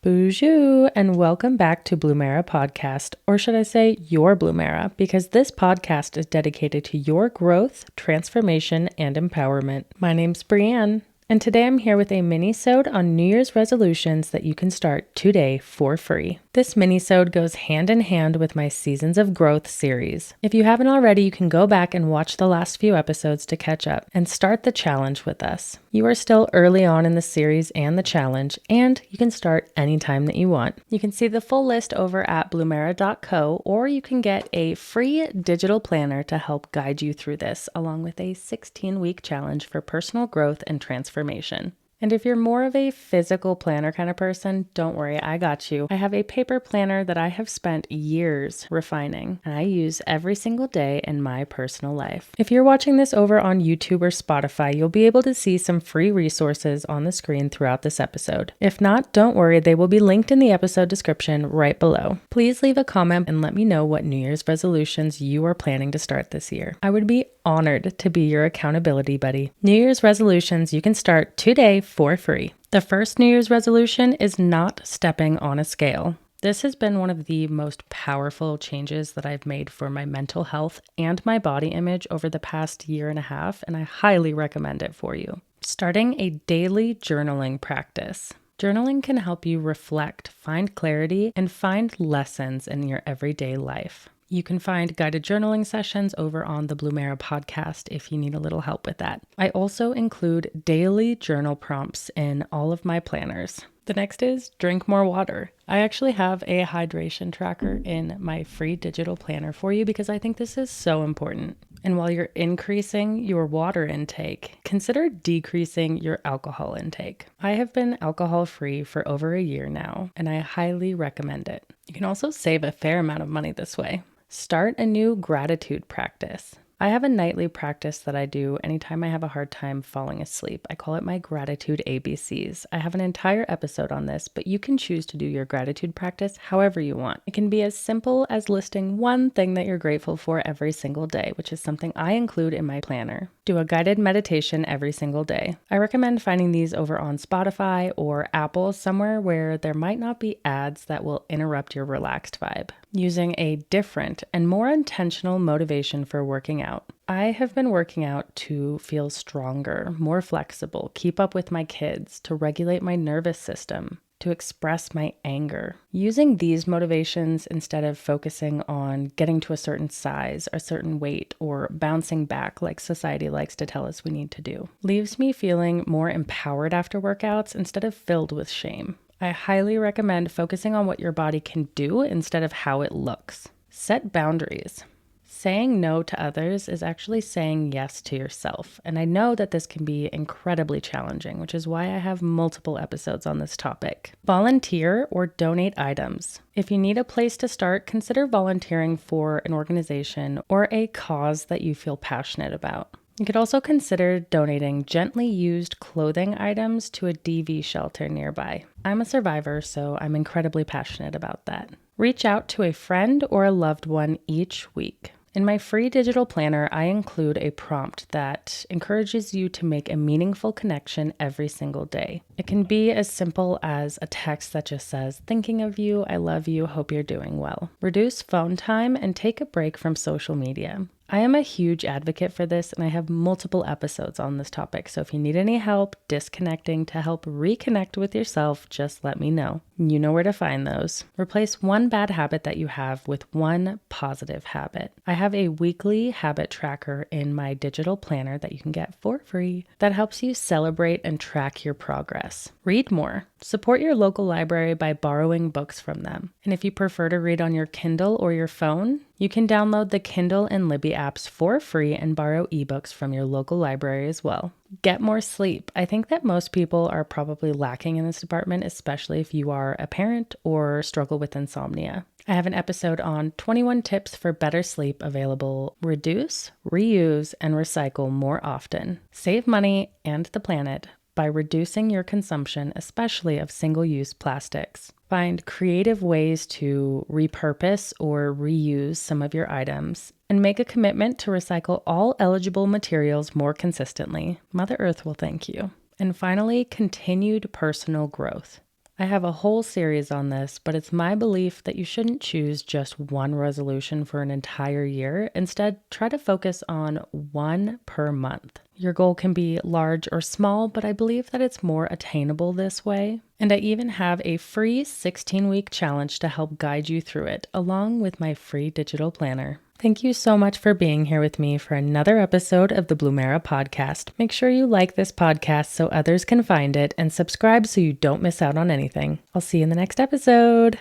Bonjour, and welcome back to Bloomera Podcast, or should I say your Bloomera, because this podcast is dedicated to your growth, transformation, and empowerment. My name's Brienne, and today I'm here with a mini-sode on New Year's resolutions that you can start today for free. This mini-sode goes hand in hand with my Seasons of Growth series. If you haven't already, you can go back and watch the last few episodes to catch up and start the challenge with us. You are still early on in the series and the challenge, and you can start anytime that you want. You can see the full list over at bloomera.co, or you can get a free digital planner to help guide you through this, along with a 16-week challenge for personal growth and transformation. And if you're more of a physical planner kind of person, don't worry, I got you. I have a paper planner that I have spent years refining, and I use every single day in my personal life. If you're watching this over on YouTube or Spotify, you'll be able to see some free resources on the screen throughout this episode. If not, don't worry, they will be linked in the episode description right below. Please leave a comment and let me know what New Year's resolutions you are planning to start this year. I would be honored to be your accountability buddy. New Year's resolutions you can start today for free. The first New Year's resolution is not stepping on a scale. This has been one of the most powerful changes that I've made for my mental health and my body image over the past year and a half, and I highly recommend it for you. Starting a daily journaling practice. Journaling can help you reflect, find clarity, and find lessons in your everyday life. You can find guided journaling sessions over on the Bloomera podcast if you need a little help with that. I also include daily journal prompts in all of my planners. The next is drink more water. I actually have a hydration tracker in my free digital planner for you because I think this is so important. And while you're increasing your water intake, consider decreasing your alcohol intake. I have been alcohol-free for over a year now, and I highly recommend it. You can also save a fair amount of money this way. Start a new gratitude practice. I have a nightly practice that I do anytime I have a hard time falling asleep. I call it my gratitude ABCs. I have an entire episode on this, but you can choose to do your gratitude practice however you want. It can be as simple as listing one thing that you're grateful for every single day, which is something I include in my planner. Do a guided meditation every single day. I recommend finding these over on Spotify or Apple, somewhere where there might not be ads that will interrupt your relaxed vibe. Using a different and more intentional motivation for working out. I have been working out to feel stronger, more flexible, keep up with my kids, to regulate my nervous system, to express my anger. Using these motivations instead of focusing on getting to a certain size, a certain weight, or bouncing back like society likes to tell us we need to do, leaves me feeling more empowered after workouts instead of filled with shame. I highly recommend focusing on what your body can do instead of how it looks. Set boundaries. Saying no to others is actually saying yes to yourself, and I know that this can be incredibly challenging, which is why I have multiple episodes on this topic. Volunteer or donate items. If you need a place to start, consider volunteering for an organization or a cause that you feel passionate about. You could also consider donating gently used clothing items to a DV shelter nearby. I'm a survivor, so I'm incredibly passionate about that. Reach out to a friend or a loved one each week. In my free digital planner, I include a prompt that encourages you to make a meaningful connection every single day. It can be as simple as a text that just says, "Thinking of you, I love you, hope you're doing well." Reduce phone time and take a break from social media. I am a huge advocate for this, and I have multiple episodes on this topic, so if you need any help disconnecting to help reconnect with yourself, just let me know. You know where to find those. Replace one bad habit that you have with one positive habit. I have a weekly habit tracker in my digital planner that you can get for free that helps you celebrate and track your progress. Read more. Support your local library by borrowing books from them. And if you prefer to read on your Kindle or your phone, you can download the Kindle and Libby apps for free and borrow ebooks from your local library as well. Get more sleep. I think that most people are probably lacking in this department, especially if you are a parent or struggle with insomnia. I have an episode on 21 tips for better sleep available. Reduce, reuse, and recycle more often. Save money and the planet by reducing your consumption, especially of single-use plastics. Find creative ways to repurpose or reuse some of your items, and make a commitment to recycle all eligible materials more consistently. Mother Earth will thank you. And finally, continued personal growth. I have a whole series on this, but it's my belief that you shouldn't choose just one resolution for an entire year. Instead, try to focus on one per month. Your goal can be large or small, but I believe that it's more attainable this way. And I even have a free 16-week challenge to help guide you through it, along with my free digital planner. Thank you so much for being here with me for another episode of the Blumera podcast. Make sure you like this podcast so others can find it and subscribe so you don't miss out on anything. I'll see you in the next episode.